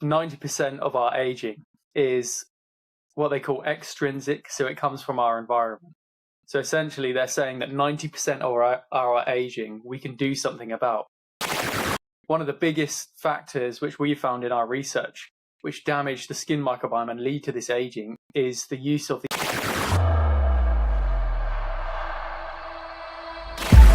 90% of our aging is what they call extrinsic, so it comes from our environment. So essentially, they're saying that 90% of our aging we can do something about. One of the biggest factors which we found in our research, which damage the skin microbiome and lead to this aging, is the use of the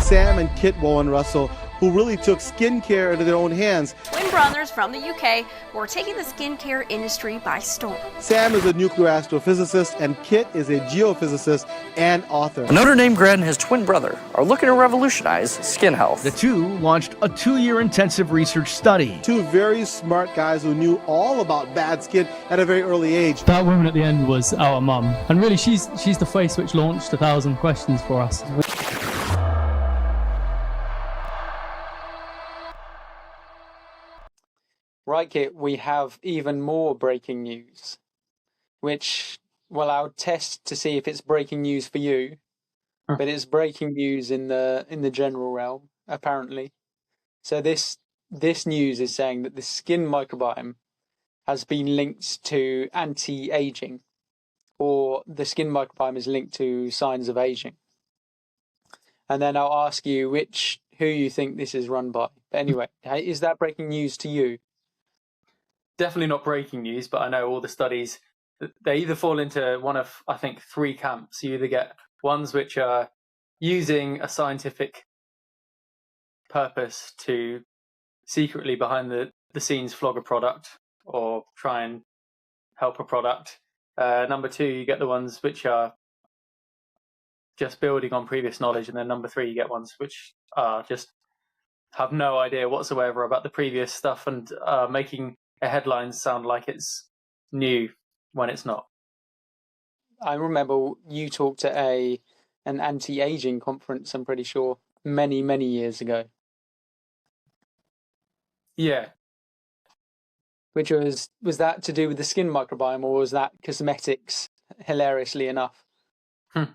Sam and Kit Bowen-Russell, who really took skincare into their own hands. Twin brothers from the UK who are taking the skincare industry by storm. Sam is a nuclear astrophysicist, and Kit is a geophysicist and author. A Notre Dame grad and his twin brother are looking to revolutionize skin health. The two launched a 2-year intensive research study. Two very smart guys who knew all about bad skin at a very early age. That woman at the end was our mum, and really she's the face which launched 1,000 questions for us. Right, Kit, we have even more breaking news, which, well, I'll test to see if it's breaking news for you, but it's breaking news in the general realm, apparently. So this news is saying that the skin microbiome has been linked to anti-aging, or the skin microbiome is linked to signs of aging. And then I'll ask you who you think this is run by. But anyway, is that breaking news to you? Definitely not breaking news, but I know all the studies, they either fall into one of, I think, 3 camps. You either get ones which are using a scientific purpose to secretly behind the scenes flog a product or try and help a product. Number 2, you get the ones which are just building on previous knowledge. And then number 3, you get ones which are just have no idea whatsoever about the previous stuff and making a headline sound like it's new when it's not. I remember you talked at an anti-aging conference, I'm pretty sure, many, many years ago. Yeah. Which was that to do with the skin microbiome, or was that cosmetics, hilariously enough? No,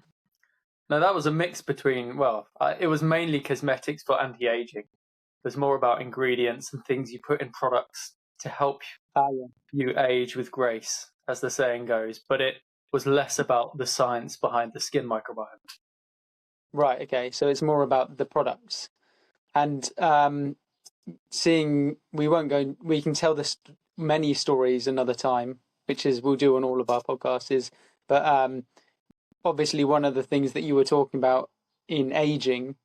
that was a mix between, it was mainly cosmetics for anti-aging. It was more about ingredients and things you put in products to help you age with grace, as the saying goes, but it was less about the science behind the skin microbiome. Right, okay, so it's more about the products. And we can tell this many stories another time, which is we'll do on all of our podcasts, but obviously one of the things that you were talking about in aging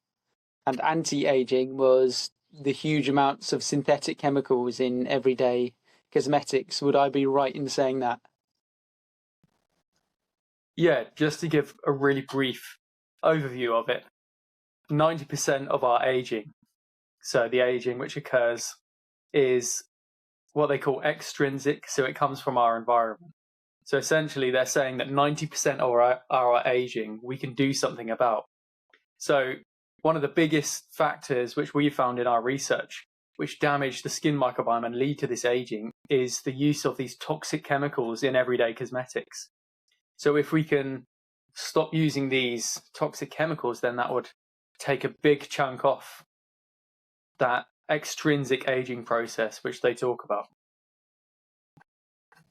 and anti-aging was the huge amounts of synthetic chemicals in everyday cosmetics. Would I be right in saying that? Yeah, just to give a really brief overview of it, 90% of our aging, so the aging which occurs, is what they call extrinsic, so it comes from our environment. So essentially they're saying that 90% of our aging we can do something about. So one of the biggest factors which we found in our research, which damage the skin microbiome and lead to this aging, is the use of these toxic chemicals in everyday cosmetics. So if we can stop using these toxic chemicals, then that would take a big chunk off that extrinsic aging process which they talk about.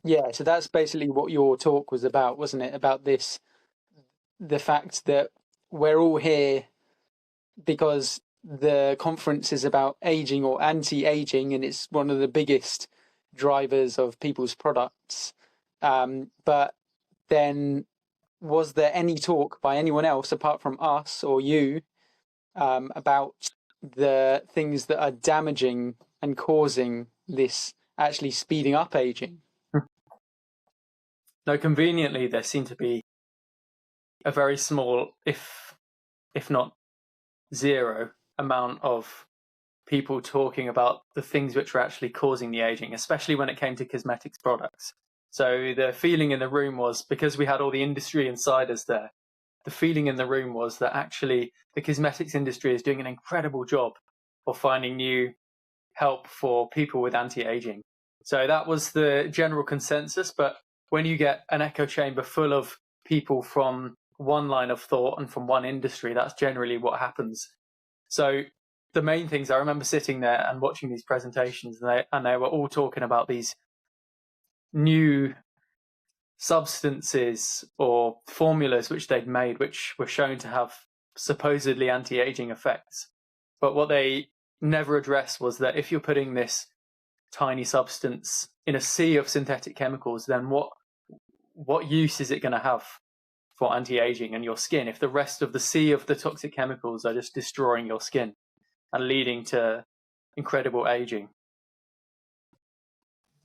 Yeah, so that's basically what your talk was about, wasn't it? About the fact that we're all here because the conference is about aging or anti-aging, and it's one of the biggest drivers of people's products. But then, was there any talk by anyone else apart from us or you about the things that are damaging and causing this, actually speeding up aging? No, conveniently, there seemed to be a very small, if not zero, amount of people talking about the things which are actually causing the aging, especially when it came to cosmetics products. So the feeling in the room was, because we had all the industry insiders there, the feeling in the room was that actually the cosmetics industry is doing an incredible job of finding new help for people with anti-aging. So that was the general consensus. But when you get an echo chamber full of people from one line of thought and from one industry, that's generally what happens. So the main things, I remember sitting there and watching these presentations, and they were all talking about these new substances or formulas which they'd made, which were shown to have supposedly anti-aging effects. But what they never addressed was that if you're putting this tiny substance in a sea of synthetic chemicals, then what use is it going to have for anti-aging and your skin if the rest of the sea of the toxic chemicals are just destroying your skin and leading to incredible aging?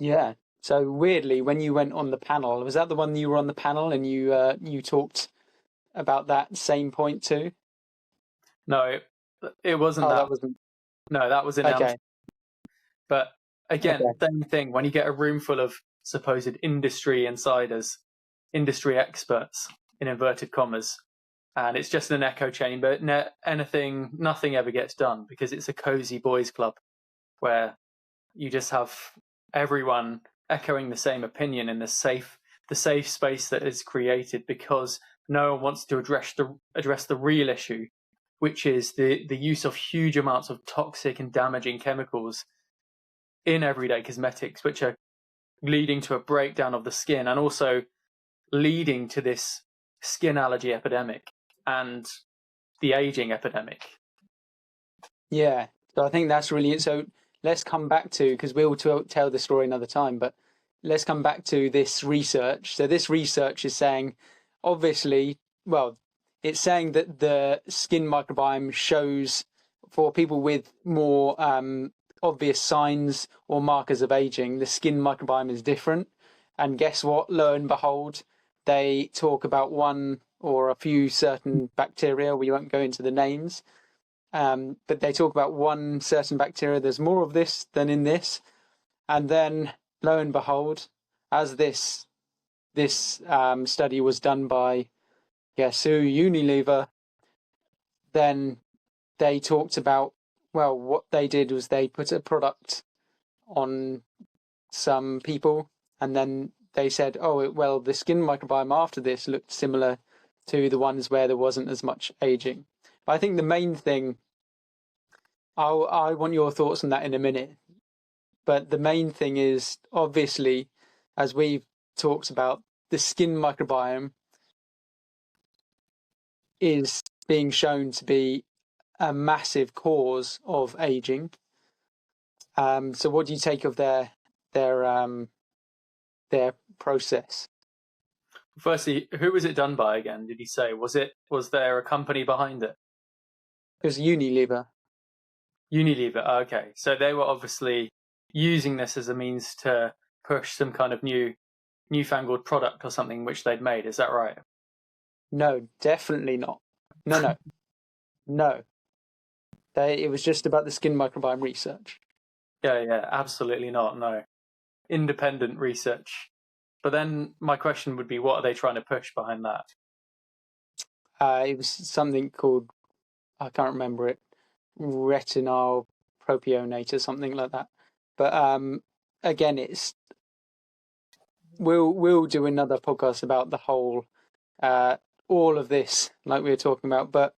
Yeah. So weirdly, when you went on the panel, was that the one you were on the panel and you talked about that same point too? No, it wasn't Oh, that. that wasn't. No, that was in Okay. Amsterdam. But again, Okay. same thing. When you get a room full of supposed industry insiders, industry experts, in inverted commas, and it's just an echo chamber, nothing ever gets done because it's a cozy boys club where you just have everyone echoing the same opinion in the safe space that is created because no one wants to address the real issue, which is the use of huge amounts of toxic and damaging chemicals in everyday cosmetics, which are leading to a breakdown of the skin and also leading to this skin allergy epidemic and the aging epidemic. Yeah. So I think that's really it. So let's come back to, because we'll tell the story another time, but let's come back to this research. So this research is saying, obviously, well, it's saying that the skin microbiome shows for people with more obvious signs or markers of aging, the skin microbiome is different. And guess what? Lo and behold, they talk about one or a few certain bacteria. We won't go into the names, but they talk about one certain bacteria. There's more of this than in this. And then, lo and behold, as this study was done by, guess who, Unilever, then they talked about, well, what they did was they put a product on some people, and then they said, oh, well, the skin microbiome after this looked similar to the ones where there wasn't as much aging. But I think the main thing, I want your thoughts on that in a minute, but the main thing is, obviously, as we've talked about, the skin microbiome is being shown to be a massive cause of aging. So what do you take of their process? Firstly, who was it done by again? Did you say was there a company behind it? It was Unilever. Unilever. Okay, so they were obviously using this as a means to push some kind of newfangled product or something which they'd made. Is that right? No, definitely not. No. It was just about the skin microbiome research. Yeah, absolutely not. No, independent research. But then my question would be, what are they trying to push behind that? It was something called, I can't remember it, retinol propionate or something like that. But again, we'll do another podcast about the whole all of this, like we were talking about. But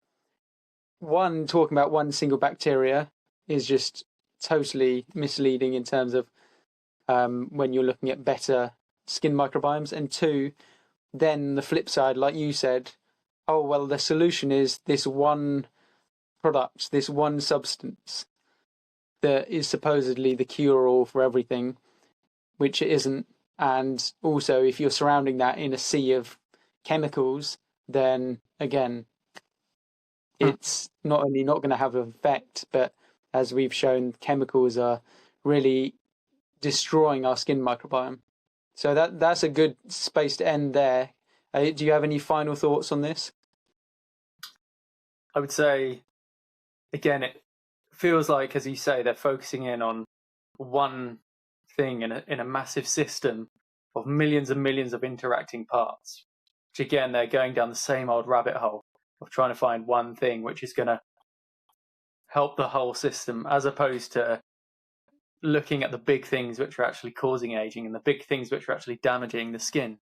talking about one single bacteria is just totally misleading in terms of when you're looking at better skin microbiomes. And two, then the flip side, like you said, oh, well, the solution is this one product, this one substance that is supposedly the cure-all for everything, which it isn't. And also, if you're surrounding that in a sea of chemicals, then again, it's not only not going to have an effect, but as we've shown, chemicals are really destroying our skin microbiome. So that's a good space to end there. Do you have any final thoughts on this? I would say, again, it feels like, as you say, they're focusing in on one thing in a massive system of millions and millions of interacting parts, which again, they're going down the same old rabbit hole of trying to find one thing which is going to help the whole system, as opposed to looking at the big things which are actually causing aging and the big things which are actually damaging the skin.